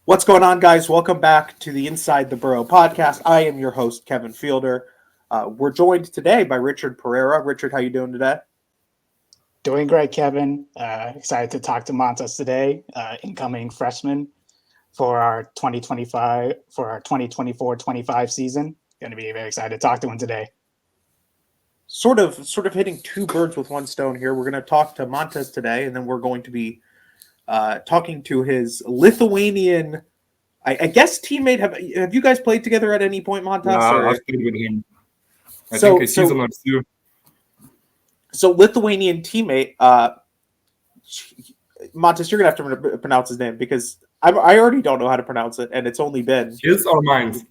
What's going on, guys? Welcome back to the Inside the Burrow podcast. I am your host, Kevin Fielder. We're joined today by Richard Pereira. Richard, how you doing today? Doing great, Kevin. Excited to talk to Mantas today, incoming freshman for our 2024-25 season. Going to be very excited to talk to him today. Sort of hitting two birds with one stone here. We're going to talk to Mantas today, and then we're going to be talking to his Lithuanian, I guess, teammate. Have you guys played together at any point, Mantas? I've played with him. I think a season or two. So Lithuanian teammate, Mantas, you're going to have to pronounce his name because I already don't know how to pronounce it, and it's only been... His or mine?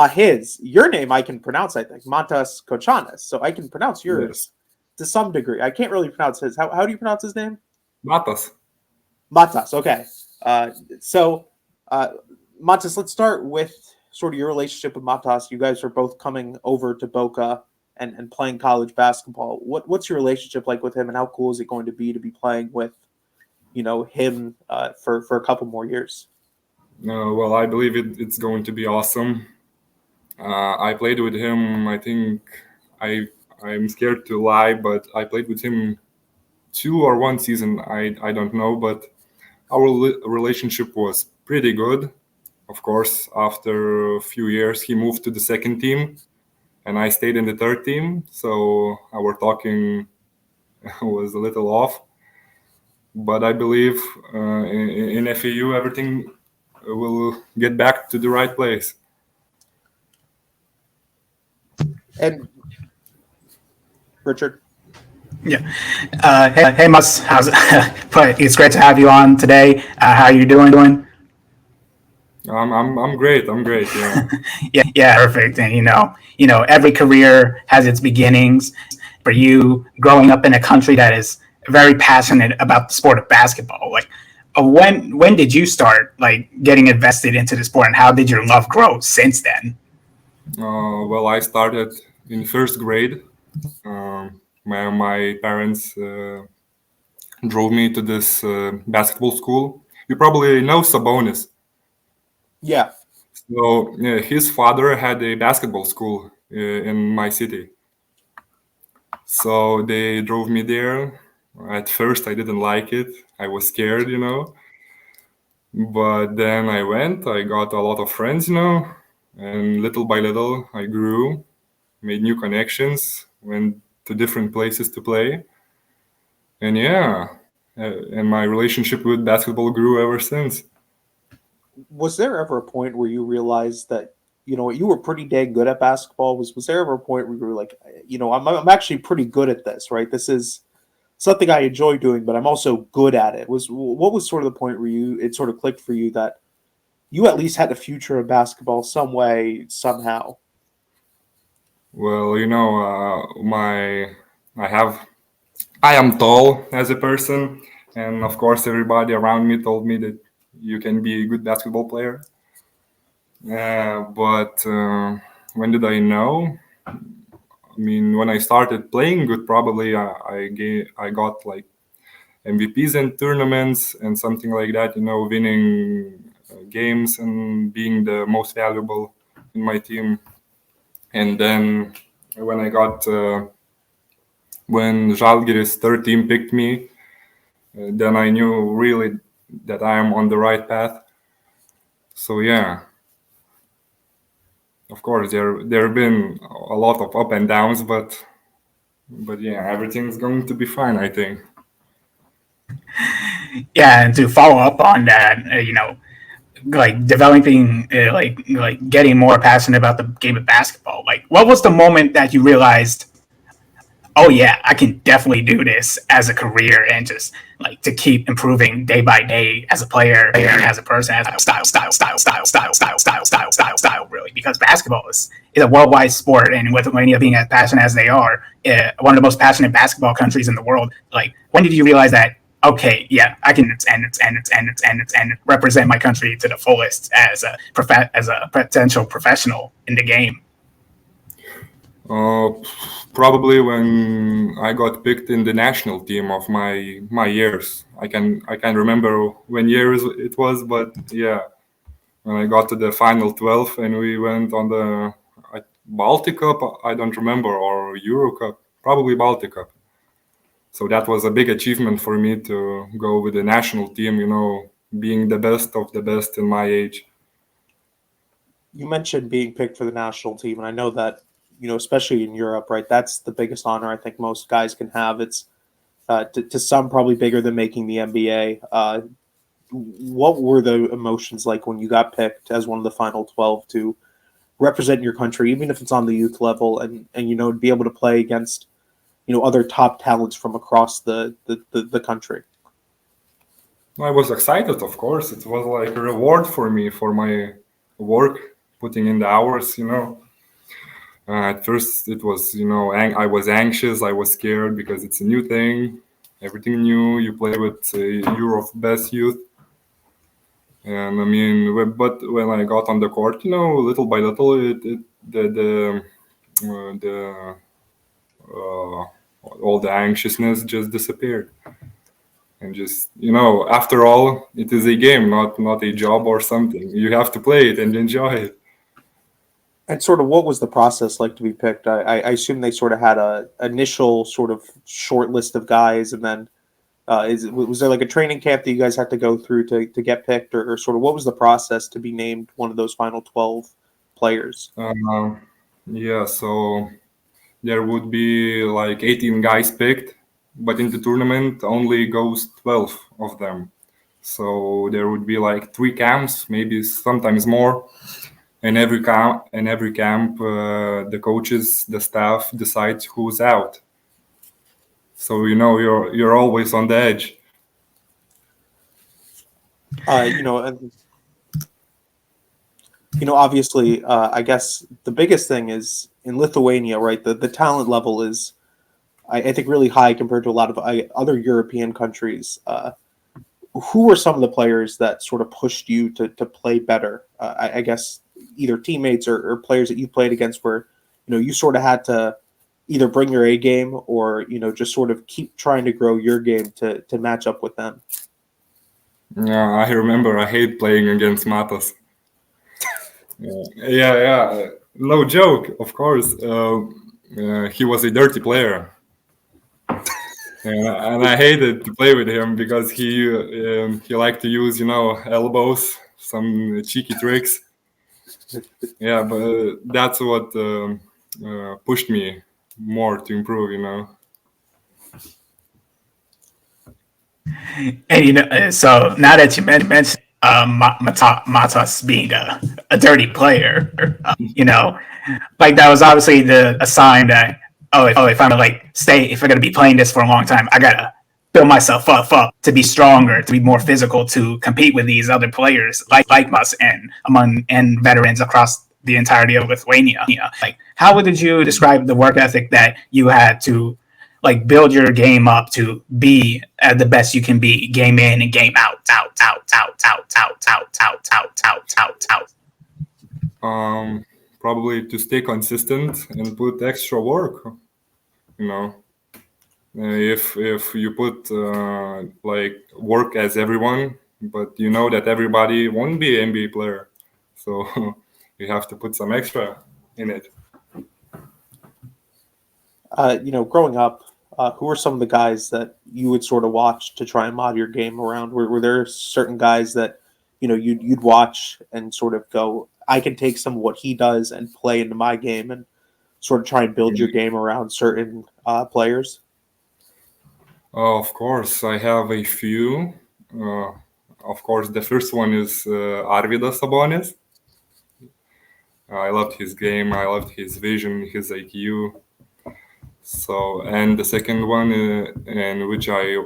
His. Your name I can pronounce, I think. Mantas Kočanas. So I can pronounce yours to some degree. I can't really pronounce his. How do you pronounce his name? Mantas. Mantas, okay. Mantas, let's start with sort of your relationship with Mantas. You guys are both coming over to Boca and playing college basketball. What's your relationship like with him, and how cool is it going to be playing with, him for a couple more years? Well, I believe it's going to be awesome. I played with him. I think I'm scared to lie, but I played with him 2 or 1 season. I don't know, but our relationship was pretty good. Of course, after a few years, he moved to the second team, and I stayed in the third team. So our talking was a little off. But I believe in FAU, everything will get back to the right place. And Richard? Yeah. Hey, Mus. How's it? It's great to have you on today. How are you doing? I'm great. Yeah. Yeah, perfect. And every career has its beginnings. For you, growing up in a country that is very passionate about the sport of basketball, when did you start getting invested into the sport, and how did your love grow since then? Well, I started in first grade. My parents drove me to this basketball school. You probably know Sabonis. Yeah. So his father had a basketball school in my city. So they drove me there. At first, I didn't like it. I was scared, But then I went. I got a lot of friends, And little by little, I grew, made new connections, went to different places to play. And and my relationship with basketball grew ever since. Was there ever a point where you realized that, you were pretty dang good at basketball? Was there ever a point where you were like, I'm actually pretty good at this, right? This is something I enjoy doing, but I'm also good at it. What was sort of the point where it sort of clicked for you that you at least had a future of basketball some way, somehow? Well, I am tall as a person, and of course everybody around me told me that you can be a good basketball player. But when did I know? I mean, when I started playing good, probably I got MVPs in tournaments and something like that, winning games and being the most valuable in my team. And then when when Žalgiris third team picked me, then I knew really that I am on the right path. So of course there have been a lot of up and downs, but everything's going to be fine, I think. Yeah, and to follow up on that, developing, getting more passionate about the game of basketball. What was the moment that you realized, oh yeah, I can definitely do this as a career, and just to keep improving day by day as a player, as a person, as a style, really, because basketball is a worldwide sport, and with Lithuania being as passionate as they are, one of the most passionate basketball countries in the world. When did you realize that? Okay, yeah, I can and represent my country to the fullest as a potential professional in the game? Probably when I got picked in the national team of my years. I can remember when years it was, but when I got to the final 12 and we went on the Baltic Cup, I don't remember, or Euro Cup, probably Baltic Cup. So that was a big achievement for me to go with the national team, being the best of the best in my age. You mentioned being picked for the national team, and I know that, especially in Europe, right? That's the biggest honor I think most guys can have. It's to some probably bigger than making the NBA. What were the emotions like when you got picked as one of the final 12 to represent your country, even if it's on the youth level, and be able to play against other top talents from across the country? I was excited, of course. It was like a reward for me for my work, putting in the hours. At first, it was I was anxious, I was scared because it's a new thing, everything new. You play with Europe best youth. And I mean, but when I got on the court, little by little, all the anxiousness just disappeared. And just after all, it is a game, not a job or something. You have to play it and enjoy it. And sort of what was the process like to be picked? I assume they sort of had a initial sort of short list of guys, and then was there like a training camp that you guys had to go through to get picked, or sort of what was the process to be named one of those final 12 players? Yeah, so there would be like 18 guys picked, but in the tournament only goes 12 of them. So there would be like 3 camps, maybe sometimes more. And every camp, the coaches, the staff decides who's out. So you're always on the edge. Obviously, I guess the biggest thing is in Lithuania, right? The talent level is, I think, really high compared to a lot of other European countries. Who were some of the players that sort of pushed you to play better? I guess either teammates or players that you played against where, you sort of had to either bring your A game or, just sort of keep trying to grow your game to match up with them. Yeah, I remember I hate playing against Mantas. Yeah. No joke, of course. He was a dirty player. And I hated to play with him because he liked to use, elbows, some cheeky tricks. Yeah, but that's what pushed me more to improve. And so now that you mentioned Mantas being a dirty player, like that was obviously a sign that if I'm if I'm gonna be playing this for a long time, I gotta build myself up to be stronger, to be more physical, to compete with these other players like us and veterans across the entirety of Lithuania. Like, how would you describe the work ethic that you had to build your game up to be at the best you can be, game in and game out? Probably to stay consistent and put extra work. If you put work as everyone, but that everybody won't be an NBA player, so you have to put some extra in it. Growing up, who are some of the guys that you would sort of watch to try and mod your game around? Were there certain guys that you'd watch and sort of go, I can take some of what he does and play into my game, and sort of try and build your game around certain players? Of course, I have a few. Of course, the first one is Arvydas Sabonis. I loved his game. I loved his vision, his IQ. So, and the second one, in which I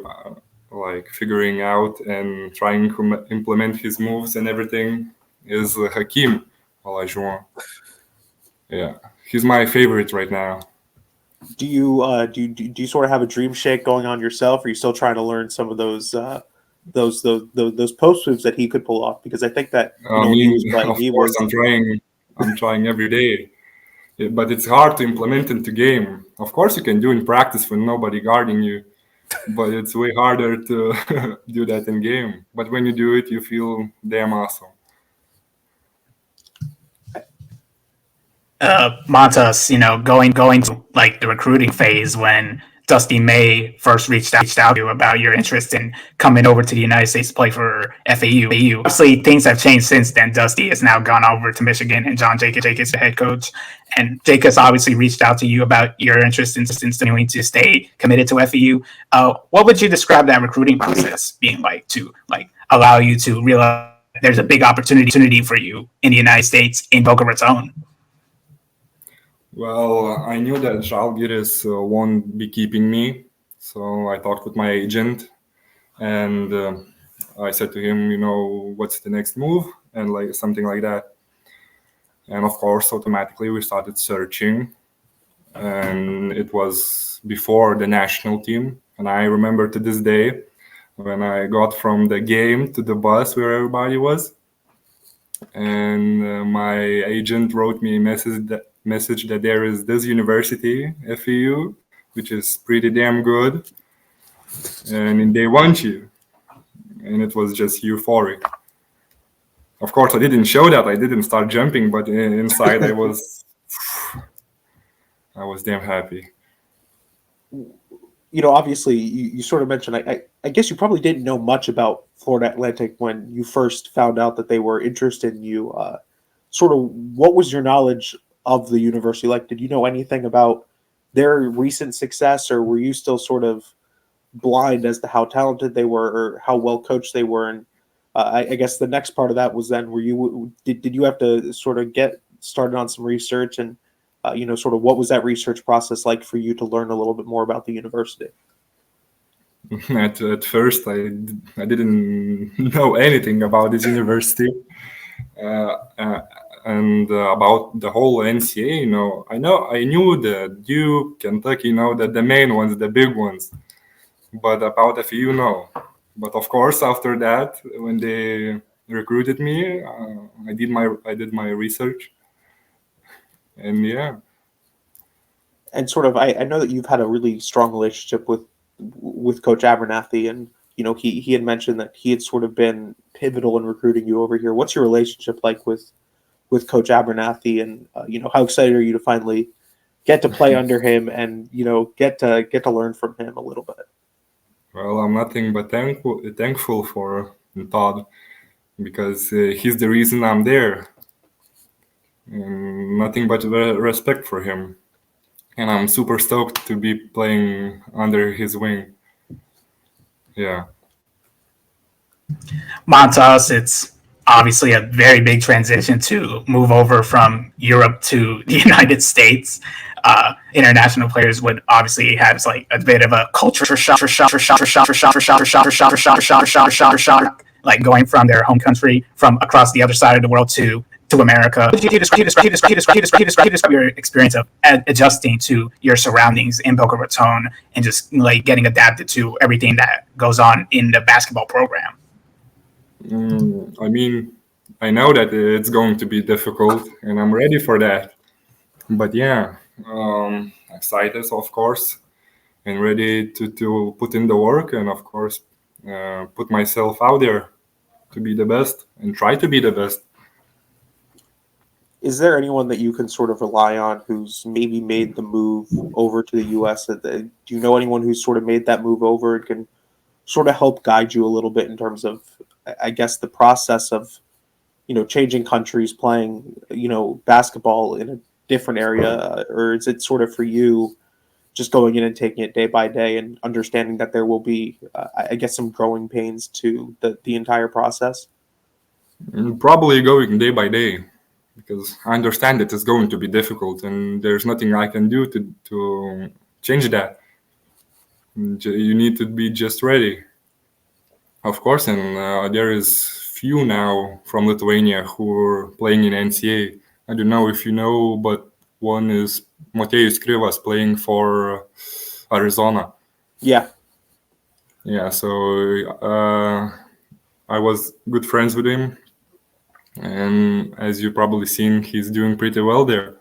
figuring out and trying to implement his moves and everything, is Hakeem Olajuwon. Yeah, he's my favorite right now. Do you sort of have a dream shake going on yourself? Or are you still trying to learn some of those post moves that he could pull off? Because I think that I'm trying every day. Yeah, but it's hard to implement into game. Of course, you can do in practice when nobody guarding you, but it's way harder to do that in game. But when you do it, you feel damn awesome. Mantas, going to like the recruiting phase when Dusty May first reached out to you about your interest in coming over to the United States to play for FAU. Obviously, things have changed since then. Dusty has now gone over to Michigan, and Jaques is the head coach. And Jaques obviously reached out to you about your interest in continuing to stay committed to FAU. What would you describe that recruiting process being like to allow you to realize there's a big opportunity for you in the United States in Boca Raton? Well, I knew that Žalgiris won't be keeping me, so I talked with my agent, and I said to him, what's the next move, and like something like that. And of course, automatically we started searching, and it was before the national team. And I remember to this day when I got from the game to the bus where everybody was, and my agent wrote me a message that there is this university, FAU, which is pretty damn good, and they want you. And it was just euphoric. Of course, I didn't show that. I didn't start jumping, but inside I was damn happy. Obviously, you sort of mentioned, I guess you probably didn't know much about Florida Atlantic when you first found out that they were interested in you. Sort of, what was your knowledge of the university like? Did you know anything about their recent success, or were you still sort of blind as to how talented they were or how well coached they were? And I guess the next part of that was then, did you have to sort of get started on some research, and sort of what was that research process like for you to learn a little bit more about the university? At first, I didn't know anything about this university and about the whole NCAA. I knew the Duke, Kentucky, that the main ones, the big ones, but about FAU, no. But of course, after that, when they recruited me, I did my research, and yeah. And sort of, I know that you've had a really strong relationship with Coach Abernathy, and he had mentioned that he had sort of been pivotal in recruiting you over here. What's your relationship like with Coach Abernathy, and how excited are you to finally get to play under him and get to learn from him a little bit? Well, I'm nothing but thankful for Todd, because he's the reason I'm there, and nothing but respect for him. And I'm super stoked to be playing under his wing. Yeah. Mantas, it's obviously a very big transition to move over from Europe to the United States. International players would obviously have like a bit of a culture shock, like going from their home country from across the other side of the world to America. Could you describe your experience of adjusting to your surroundings in Boca Raton and just like getting adapted to everything that goes on in the basketball program? I mean, I know that it's going to be difficult, and I'm ready for that. But yeah, excited, of course, and ready to put in the work, and of course, put myself out there to be the best and try to be the best. Is there anyone that you can sort of rely on who's maybe made the move over to the U.S.? Do you know anyone who's sort of made that move over and can sort of help guide you a little bit in terms of, I guess, the process of, changing countries, playing, basketball in a different area? Or is it sort of for you just going in and taking it day by day and understanding that there will be, I guess, some growing pains to the entire process? Probably going day by day, because I understand that it's going to be difficult, and there's nothing I can do to change that. You need to be just ready, of course. And there is few now from Lithuania who are playing in NCAA. I don't know if you know, but one is Motiejus Krivas playing for Arizona. Yeah. So I was good friends with him, and as you probably seen, he's doing pretty well there.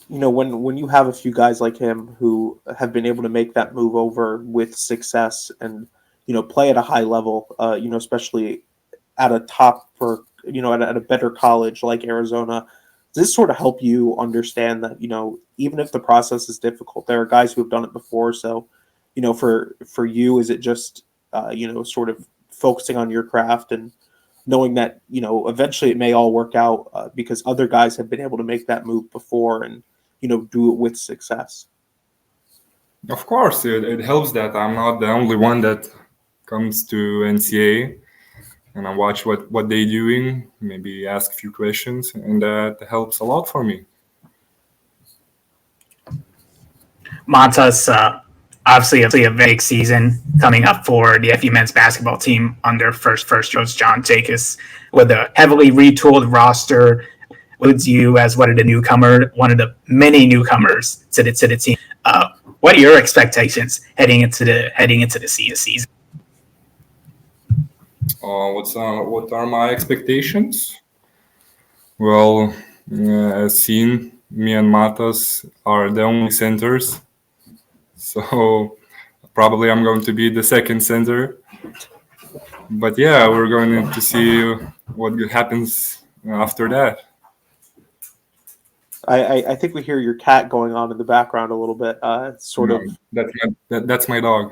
When you have a few guys like him who have been able to make that move over with success and play at a high level, especially at a top for at a better college like Arizona, does this sort of help you understand that, even if the process is difficult, there are guys who have done it before. So, for you, is it just, sort of focusing on your craft and knowing that, eventually it may all work out because other guys have been able to make that move before and, do it with success? Of course, it helps that I'm not the only one that comes to NCAA, and I watch what they're doing, maybe ask a few questions, and that helps a lot for me. Mantas, obviously a big season coming up for the FU men's basketball team under first coach Jaques with a heavily retooled roster. Includes you as one of the many newcomers to the team. What are your expectations heading into the season? What are my expectations? Well, as seen, me and Mantas are the only centers, so probably I'm going to be the second center. But yeah, we're going to see what happens after that. I think we hear your cat going on in the background a little bit. Sort of. That's my dog.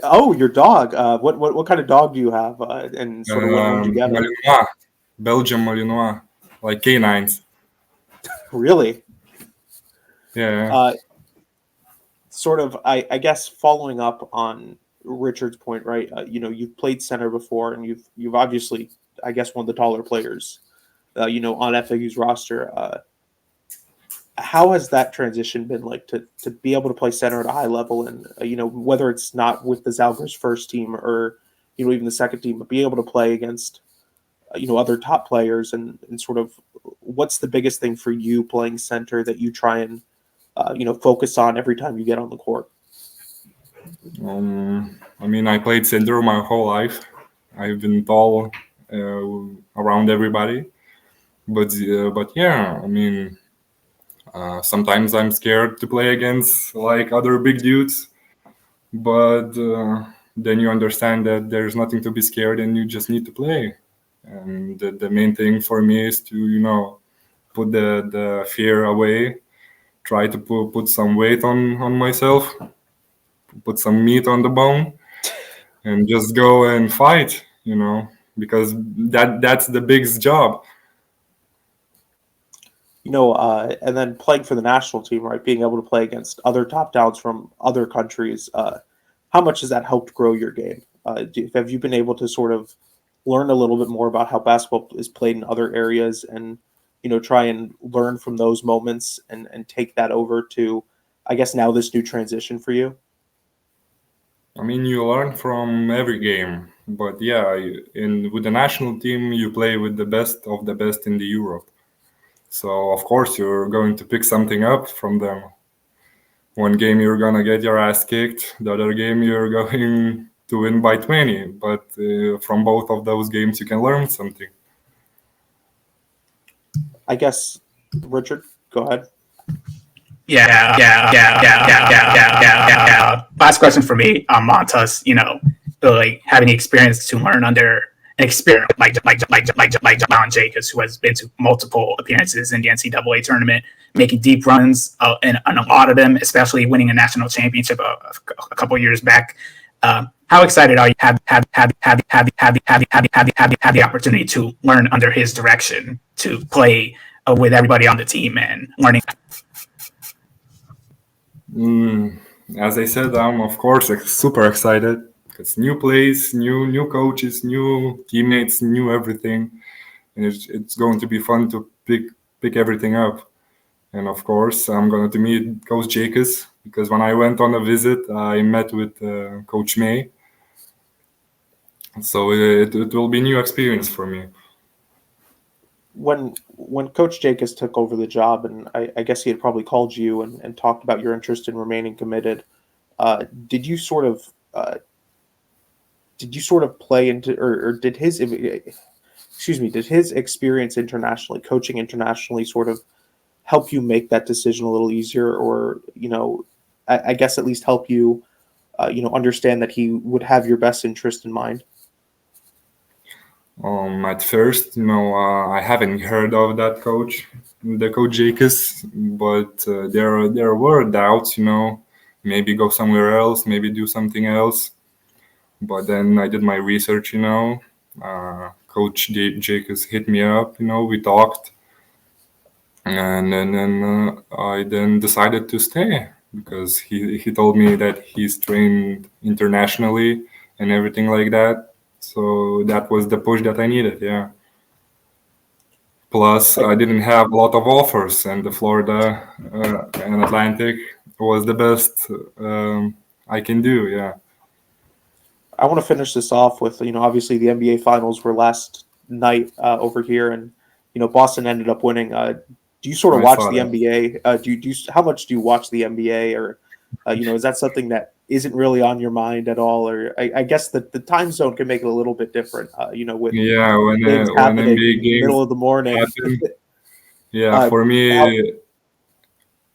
Oh, your dog. What kind of dog do you have? And sort of when did you get it? Malinois, Belgian Malinois, like canines. Really? Yeah. Sort of. I guess following up on Richard's point, right? You've played center before, and you've obviously, I guess, one of the taller players, on FAU's roster. How has that transition been like to be able to play center at a high level, and whether it's not with the Zalgiris first team or even the second team, but be able to play against other top players, and sort of what's the biggest thing for you playing center that you try and focus on every time you get on the court? I played center my whole life. I've been tall around everybody, but yeah, sometimes I'm scared to play against like other big dudes, but then you understand that there's nothing to be scared and you just need to play. And the main thing for me is to put the fear away, try to put some weight on myself, put some meat on the bone, and just go and fight, because that's the biggest job. And then playing for the national team, right? Being able to play against other top downs from other countries. How much has that helped grow your game? Have you been able to sort of learn a little bit more about how basketball is played in other areas, and try and learn from those moments and take that over to, I guess, now this new transition for you? You learn from every game, but yeah, with the national team, you play with the best of the best in the Europe. So of course you're going to pick something up from them. One game you're gonna get your ass kicked, the other game you're going to win by 20. But from both of those games you can learn something. I guess, Richard, go ahead. Yeah. Last question for me on Mantas. Like having the experience to learn under an experience like John Jaques, who has been to multiple appearances in the NCAA tournament, making deep runs, and a lot of them, especially winning a national championship a couple of years back. How excited are you have the opportunity to learn under his direction, to play with everybody on the team and learning? As I said, I'm of course super excited. It's new place, new coaches, new teammates, new everything, and it's going to be fun to pick everything up. And of course, I'm going to meet Coach Jaques, because when I went on a visit, I met with Coach May. So it will be a new experience for me. When Coach Jaques took over the job, and I guess he had probably called you and talked about your interest in remaining committed, did you sort of play into, or did his experience internationally, coaching internationally, sort of help you make that decision a little easier, or I guess at least help you understand that he would have your best interest in mind? At first, I haven't heard of that coach, the coach Jaques, but there were doubts, maybe go somewhere else, maybe do something else. But then I did my research, Coach Jaques hit me up, we talked, and then I then decided to stay because he told me that he's trained internationally and everything like that. So that was the push that I needed, yeah. Plus, I didn't have a lot of offers, and the Florida and Atlantic was the best I can do, yeah. I want to finish this off with, obviously the NBA Finals were last night over here, and Boston ended up winning. Do you sort of I watch saw the that. NBA? How much do you watch the NBA, or is that something that isn't really on your mind at all? Or I guess the time zone can make it a little bit different. With Yeah, games when happening NBA games middle of the morning. happen, yeah, uh, for how me,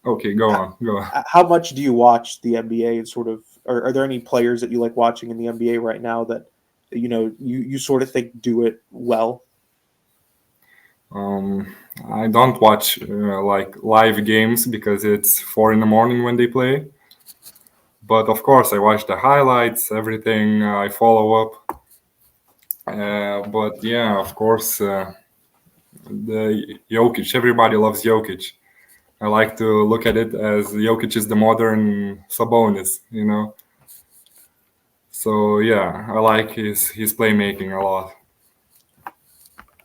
okay, go on, go on. how much do you watch the NBA, and sort of, are there any players that you like watching in the NBA right now that you sort of think do it well? I don't watch like live games because it's 4 in the morning when they play. But of course, I watch the highlights, everything. I follow up. But yeah, of course, the Jokic. Everybody loves Jokic. I like to look at it as Jokic is the modern Sabonis. So yeah, I like his playmaking a lot.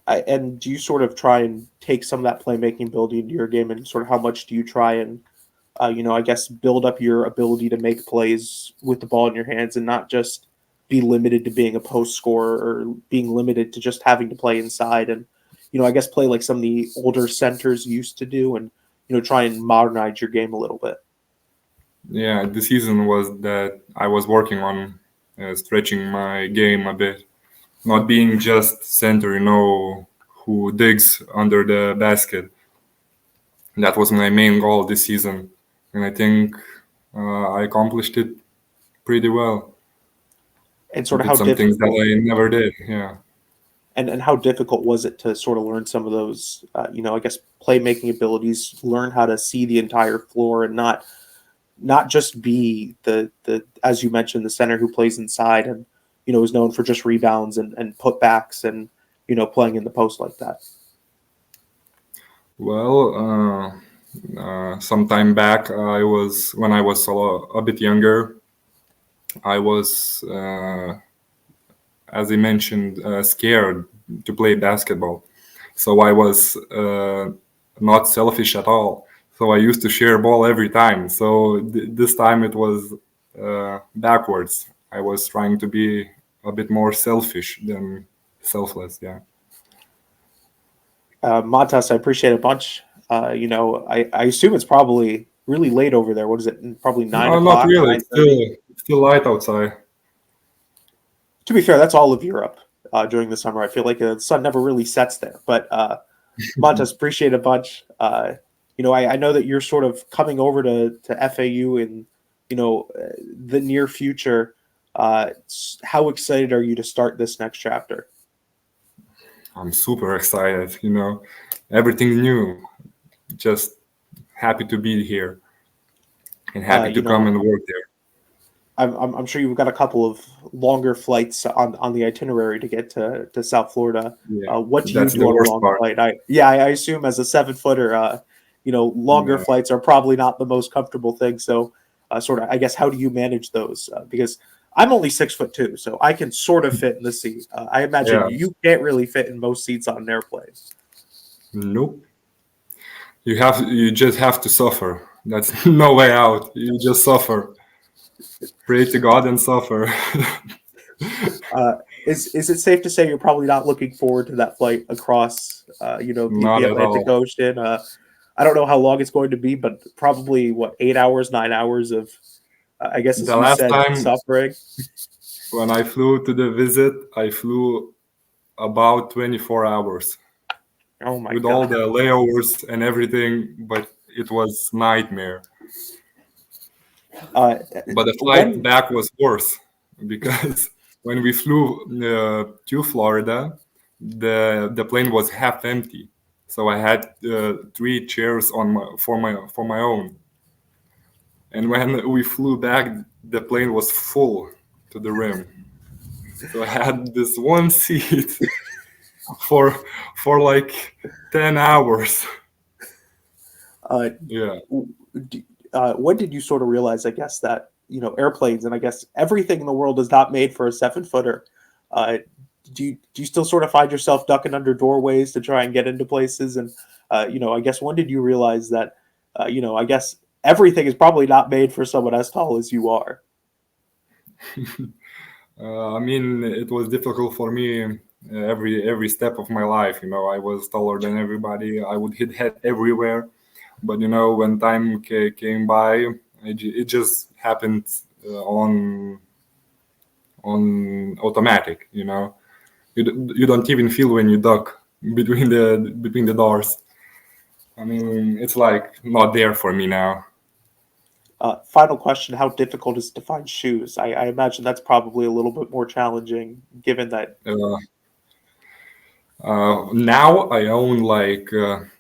And do you sort of try and take some of that playmaking ability into your game, and sort of how much do you try and I guess build up your ability to make plays with the ball in your hands, and not just be limited to being a post scorer, or being limited to just having to play inside, and I guess play like some of the older centers used to do, and try and modernize your game a little bit. Yeah, the season was that I was working on stretching my game a bit, not being just center, who digs under the basket. That was my main goal this season, and I think I accomplished it pretty well. And sort of Did how some things that difficult I never did. Yeah. and how difficult was it to sort of learn some of those I guess playmaking abilities, learn how to see the entire floor, and not just be the as you mentioned, the center who plays inside, and is known for just rebounds and putbacks, and playing in the post like that. Well, some time back, when I was a bit younger, I was, as I mentioned, scared to play basketball. So I was not selfish at all. So I used to share ball every time. So this time it was backwards. I was trying to be a bit more selfish than selfless. Yeah. Mantas, I appreciate it a bunch. I assume it's probably really late over there. What is it? Probably nine No, not o'clock, really. nine It's thirty. still light outside. To be fair, that's all of Europe during the summer. I feel like the sun never really sets there. But Mantas, appreciate it a bunch. I know that you're sort of coming over to FAU in the near future. How excited are you to start this next chapter? I'm super excited. Everything new. Just happy to be here and Uh, happy to you come know, and work there. I'm sure you've got a couple of longer flights on the itinerary to get to South Florida. Yeah, What do you that's do the on a worst long part. flight? I assume as a 7 footer, longer Yeah. flights are probably not the most comfortable thing. So, sort of, I guess, how do you manage those? Because I'm only 6'2", so I can sort of fit in the seat. I imagine Yeah. you can't really fit in most seats on an airplane. Nope. You just have to suffer. That's no way out. You just suffer. Pray to God and suffer. Is it safe to say you're probably not looking forward to that flight across, the Not at Atlantic all. Ocean? I don't know how long it's going to be, but probably what, 8 hours, 9 hours of, I guess, as The you last said, time suffering. when I flew to the visit, I flew about 24 hours Oh my with all god! the layovers and everything, but it was nightmare. Uh, But the flight when back was worse because when we flew to Florida, the plane was half empty, so I had 3 chairs for my own. And when we flew back, the plane was full to the rim. So I had this one seat for like 10 hours. Yeah. When did you sort of realize, I guess, that airplanes, and I guess everything in the world is not made for a 7-footer? Do you still sort of find yourself ducking under doorways to try and get into places? And I guess when did you realize that I guess everything is probably not made for someone as tall as you are? I mean, it was difficult for me every step of my life. I was taller than everybody. I would hit head everywhere. But when time came by, it just happened on automatic. You don't even feel when you duck between the doors. I mean, it's like not there for me now. Final question: how difficult is it to find shoes? I imagine that's probably a little bit more challenging, given that. Now I own like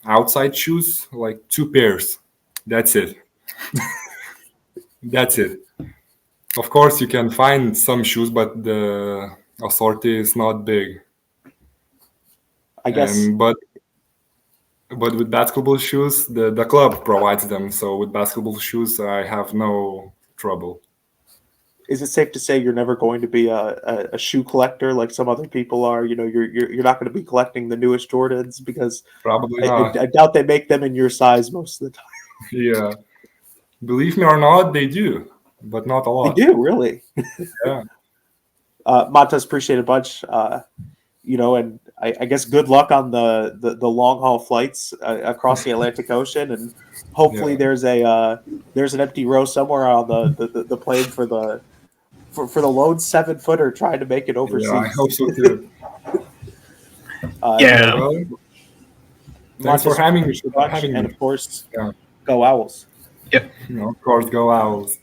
outside shoes, like 2 pairs. That's it. That's it. Of course, you can find some shoes, but the assortment is not big. I guess. But with basketball shoes, the club provides them. So with basketball shoes, I have no trouble. Is it safe to say you're never going to be a shoe collector like some other people are? You're not going to be collecting the newest Jordans, because Probably not. I doubt they make them in your size most of the time. Yeah. Believe me or not, they do, but not a lot. They do, really. Yeah. Mantas, appreciate it a bunch. And I guess good luck on the long haul flights across the Atlantic Ocean, and hopefully there's an empty row somewhere on the plane for the lone 7-footer trying to make it overseas. Yeah, I hope so too. Yeah. Thanks for having me. And of course, go Owls. Yep. Of course, go Owls.